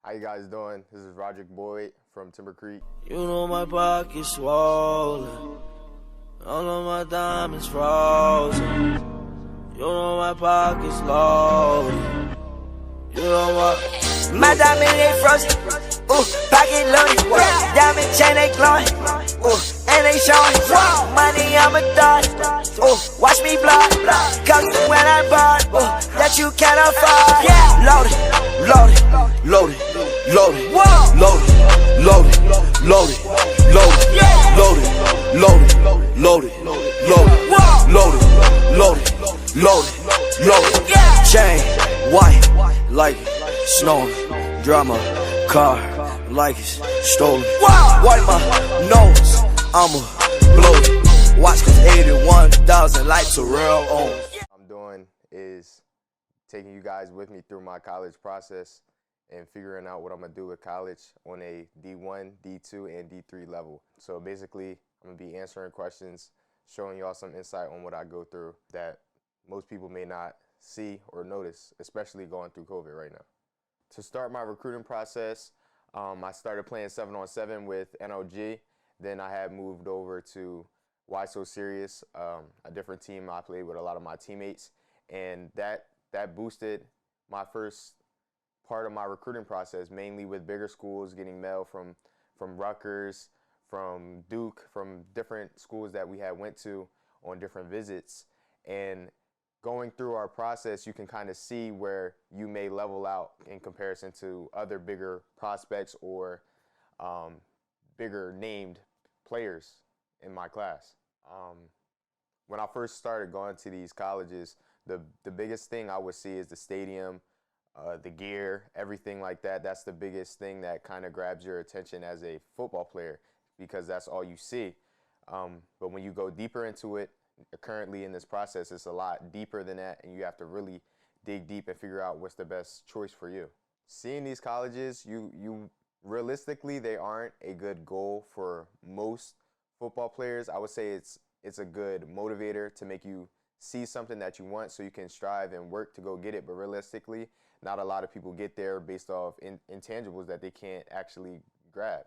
How you guys doing? This is Roderick Boyd from Timber Creek. You know my pocket's swollen, all of my diamonds frozen. You know my pocket's loaded. You know my diamond ain't frozen. Ooh, pocket loaded. Diamond chain they glowing. Ooh, and they showing. Money I'm a thot. Ooh, watch me blood. Cause when I bought, that you can't afford. Yeah, loaded, loaded, loaded, loaded, loaded, loaded, loaded, loaded, loaded, loaded, loaded, loaded, loaded, loaded. Chain white like it, snowing. Drama car like it's stolen. Wipe my nose, I'ma blow it. Watch cause 81,000 lights are real on. What I'm doing is taking you guys with me through my college process and figuring out what I'm gonna do with college on a D1, D2, and D3 level. So basically, I'm gonna be answering questions, showing y'all some insight on what I go through that most people may not see or notice, especially going through COVID right now. To start my recruiting process, I started playing 7-on-7 with NOG. Then I had moved over to Why So Serious, a different team I played with a lot of my teammates, and that boosted my first part of my recruiting process, mainly with bigger schools, getting mail from Rutgers, from Duke, from different schools that we had went to on different visits. And going through our process, you can kind of see where you may level out in comparison to other bigger prospects or bigger named players in my class. When I first started going to these colleges, the biggest thing I would see is the stadium, the gear, everything like that. That's the biggest thing that kind of grabs your attention as a football player because that's all you see. But when you go deeper into it, currently in this process, it's a lot deeper than that, and you have to really dig deep and figure out what's the best choice for you. Seeing these colleges, you realistically, they aren't a good goal for most football players. I would say it's a good motivator to make you see something that you want so you can strive and work to go get it, but realistically, not a lot of people get there based off intangibles that they can't actually grab.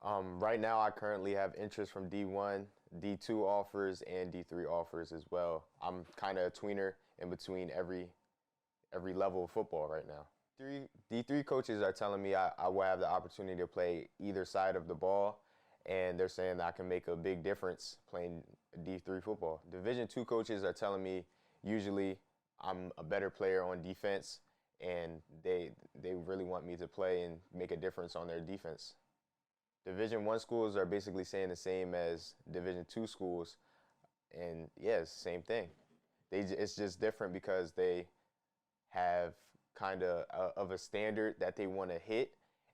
Right now, I currently have interest from D1, D2 offers, and D3 offers as well. I'm kind of a tweener in between every level of football right now. D3 coaches are telling me I will have the opportunity to play either side of the ball, and they're saying that I can make a big difference playing D3 football. Division II coaches are telling me usually I'm a better player on defense, and they really want me to play and make a difference on their defense. Division I schools are basically saying the same as Division II schools, and yeah, it's the same thing. It's just different because they have kind of a standard that they want to hit,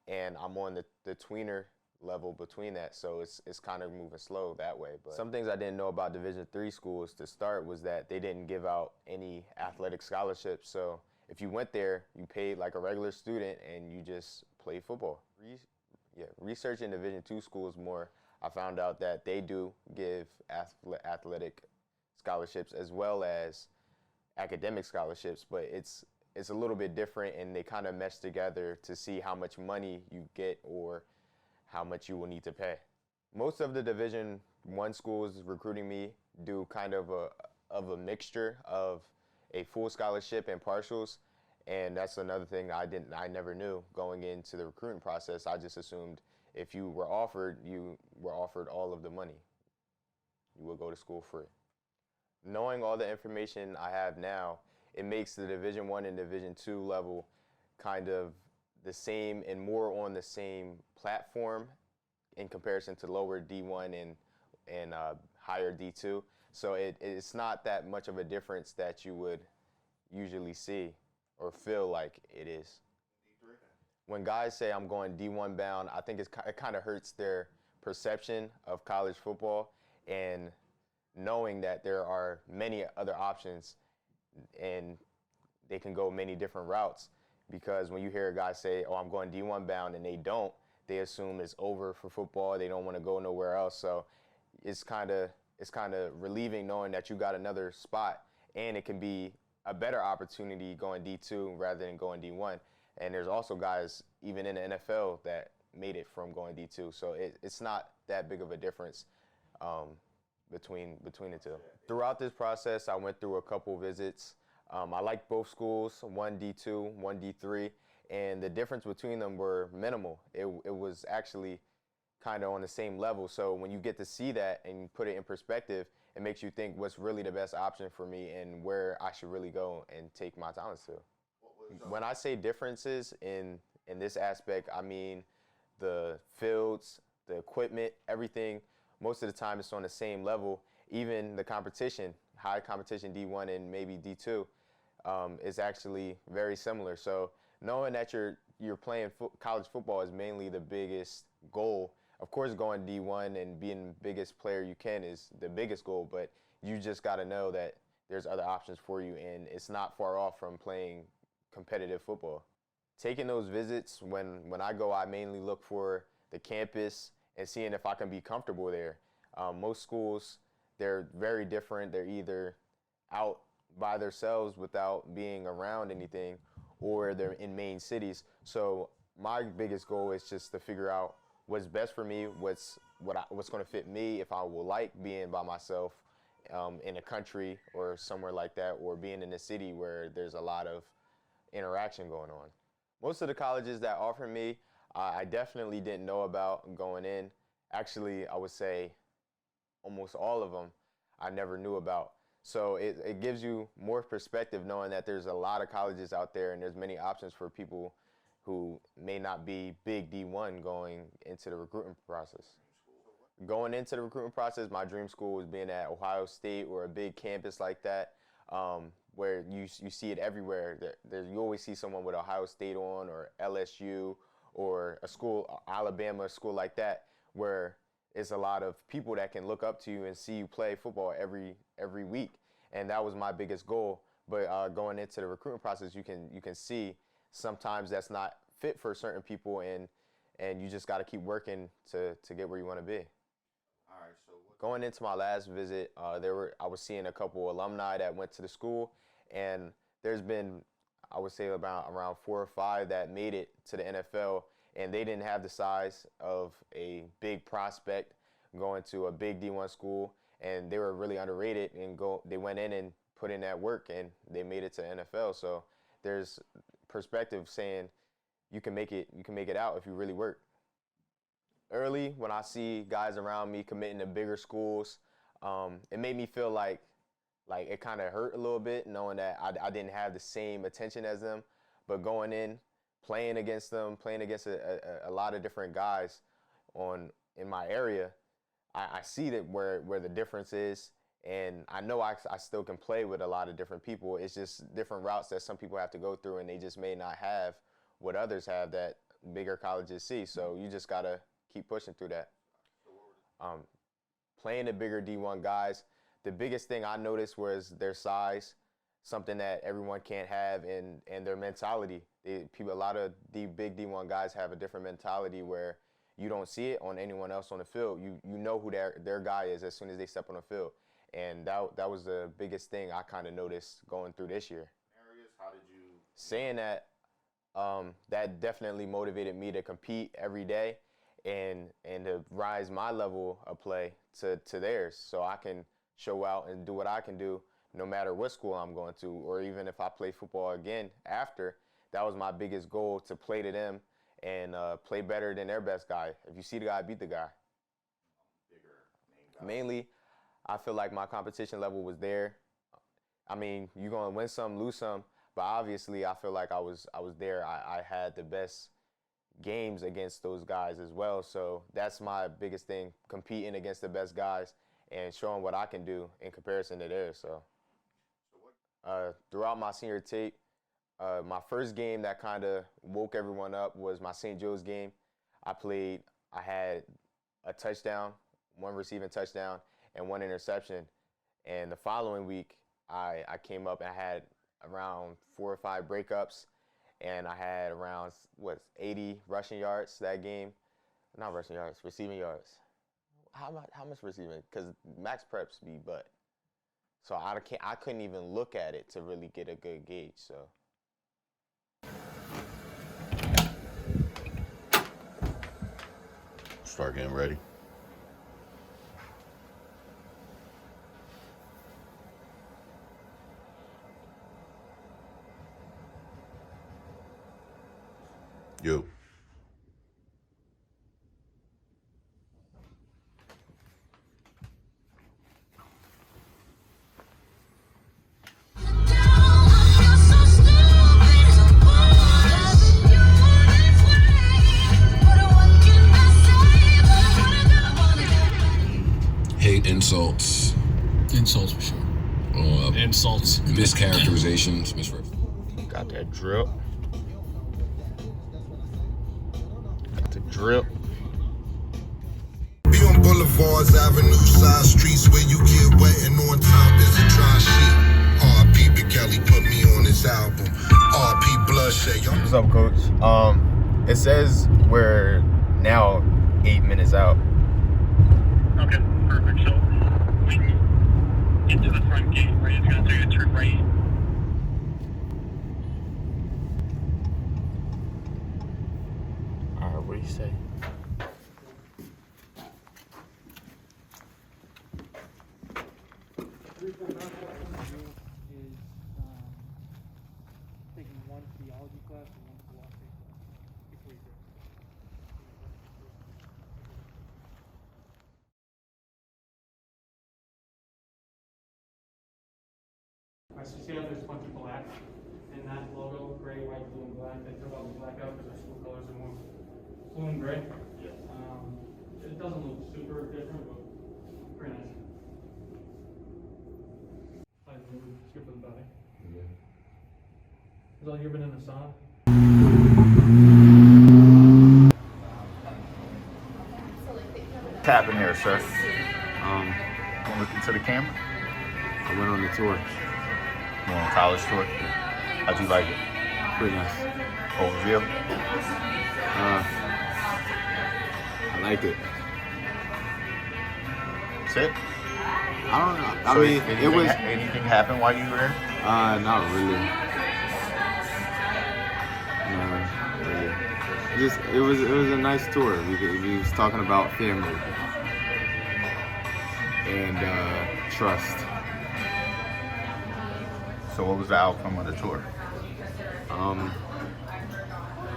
and I'm on the tweener level between that, so it's kind of moving slow that way. But some things I didn't know about Division III schools to start was that they didn't give out any athletic scholarships, so if you went there, you paid like a regular student and you just played football. Researching Division II schools more, I found out that they do give athletic scholarships as well as academic scholarships, but it's a little bit different, and they kind of mesh together to see how much money you get or how much you will need to pay. Most of the Division I schools recruiting me do kind of a mixture of a full scholarship and partials. And that's another thing I never knew going into the recruiting process. I just assumed if you were offered all of the money. You would go to school free. Knowing all the information I have now, it makes the Division I and Division II level kind of the same and more on the same platform in comparison to lower D1 and higher D2. So it's not that much of a difference that you would usually see or feel like it is. When guys say I'm going D1 bound, I think it kind of hurts their perception of college football, and knowing that there are many other options and they can go many different routes, because when you hear a guy say, oh, I'm going D1 bound, and they don't, they assume it's over for football. They don't want to go nowhere else. So it's kind of relieving knowing that you got another spot, and it can be a better opportunity going D2 rather than going D1. And there's also guys, even in the NFL, that made it from going D2. So it's not that big of a difference between the two. Throughout this process, I went through a couple visits. I liked both schools, one D2, one D3, and the difference between them were minimal. It was actually kind of on the same level. So when you get to see that and you put it in perspective, it makes you think what's really the best option for me and where I should really go and take my talents to. When I say differences in this aspect, I mean the fields, the equipment, everything. Most of the time it's on the same level. Even the competition, high competition D1 and maybe D2, is actually very similar. So knowing that you're playing college football is mainly the biggest goal. Of course, going D1 and being the biggest player you can is the biggest goal, but you just got to know that there's other options for you, and it's not far off from playing competitive football. Taking those visits, when I go, I mainly look for the campus and seeing if I can be comfortable there. Most schools, they're very different. They're either out by themselves without being around anything, or they're in main cities. So my biggest goal is just to figure out what's best for me, what's going to fit me, if I will like being by myself in a country or somewhere like that, or being in a city where there's a lot of interaction going on. Most of the colleges that offered me, I definitely didn't know about going in. Actually, I would say almost all of them I never knew about. So it gives you more perspective knowing that there's a lot of colleges out there and there's many options for people who may not be big D1 going into the recruitment process. Going into the recruitment process, my dream school was being at Ohio State or a big campus like that, where you see it everywhere. You always see someone with Ohio State on, or LSU, or a school, Alabama, a school like that, where it's a lot of people that can look up to you and see you play football every week. And that was my biggest goal. But going into the recruitment process, you can see sometimes that's not fit for certain people, and you just got to keep working to get where you want to be. All right, so going into my last visit, I was seeing a couple alumni that went to the school, and there's been, I would say, around 4 or 5 that made it to the NFL, and they didn't have the size of a big prospect going to a big D1 school, and they were really underrated, and they went in and put in that work, and they made it to the NFL. So there's perspective saying you can make it out if you really work. Early, when I see guys around me committing to bigger schools, it made me feel like it kind of hurt a little bit, knowing that I didn't have the same attention as them. But going in, playing against them, playing against a lot of different guys in my area, I see that where the difference is, and I know I still can play with a lot of different people. It's just different routes that some people have to go through, and they just may not have what others have that bigger colleges see. So you just gotta keep pushing through that. Playing the bigger D1 guys, the biggest thing I noticed was their size, something that everyone can't have, and their mentality. A lot of the big D1 guys have a different mentality where you don't see it on anyone else on the field. You know who their guy is as soon as they step on the field. And that was the biggest thing I kind of noticed going through this year. How did you? Saying that, that definitely motivated me to compete every day and to rise my level of play to theirs, so I can show out and do what I can do no matter what school I'm going to, or even if I play football again after. That was my biggest goal, to play to them and play better than their best guy. If you see the guy, beat the guy. Bigger name guy. Mainly, I feel like my competition level was there. I mean, you're going to win some, lose some, but obviously I feel like I was there. I had the best games against those guys as well. So that's my biggest thing, competing against the best guys and showing what I can do in comparison to theirs. So throughout my senior tape, my first game that kind of woke everyone up was my St. Joe's game. I had a touchdown, 1 receiving touchdown, and 1 interception. And the following week, I came up and I had around 4 or 5 breakups, and I had around 80 rushing yards that game. Not rushing yards, receiving yards. How much receiving? Because max preps be butt. So I couldn't even look at it to really get a good gauge. So Start getting ready. Yo. Hate insults. Insults for sure. Insults. Mischaracterizations. Got that drip. Got the drip. Be on boulevards, avenues, side streets where you get wet and on top is a dry sheet. R.P. Big Kelly put me on his album. R.P. Bloodshed. What's up, Coach? It says we're now 8 minutes out. Okay, perfect. So we can get to the front gate, right? It's going to take a turn right. All right, what do you say? Taking one theology class and one philosophy class before you graduate. So see how there's a bunch of black in that logo, gray, white, blue, and black. They took all the black out because our school colors are more blue and gray. Yeah. It doesn't look super different, but very nice. It's good for the body. Yeah. Has all you been in the sauna? Tap in here, sir. Wanna look into the camera? I went on the tour. You on a college tour? How'd you like it? Pretty nice. Overview? I liked it. That's it? I don't know. I So mean, anything, it was anything happened while you were there? not really. No, really. Just it was a nice tour. We was talking about family and trust. So what was the outcome of the tour?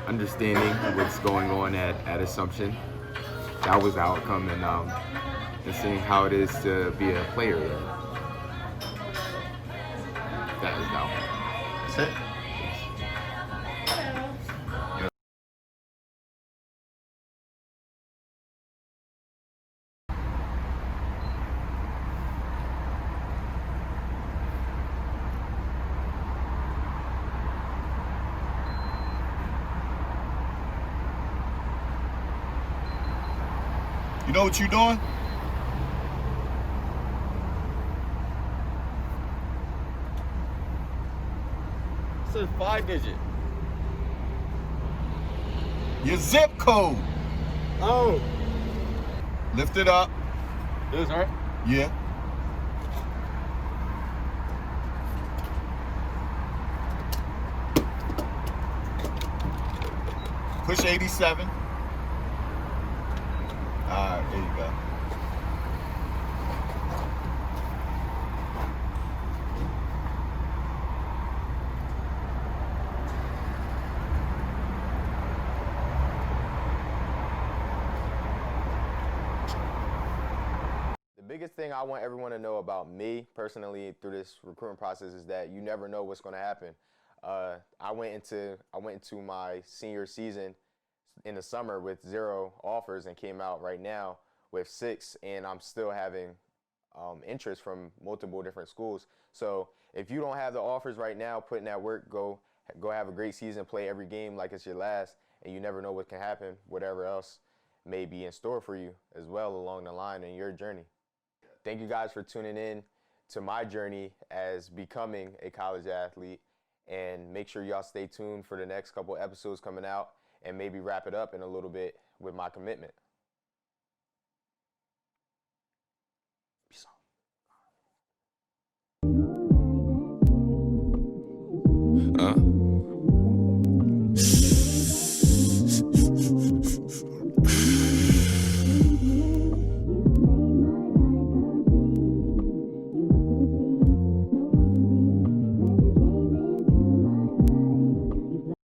Understanding what's going on at Assumption. That was the outcome, and seeing how it is to be a player there. That is the outcome. That's it? You know what you're doing? It's a 5-digit. Your zip code. Oh, Lift it up. this right? Yeah. Push 87. Alright, there you go. The biggest thing I want everyone to know about me personally through this recruiting process is that you never know what's going to happen. I went into my senior season in the summer with 0 offers and came out right now with 6, and I'm still having interest from multiple different schools. So if you don't have the offers right now, put in that work, go have a great season, play every game like it's your last, and you never know what can happen, whatever else may be in store for you as well along the line in your journey. Thank you guys for tuning in to my journey as becoming a college athlete, and make sure y'all stay tuned for the next couple episodes coming out and maybe wrap it up in a little bit with my commitment. Peace out.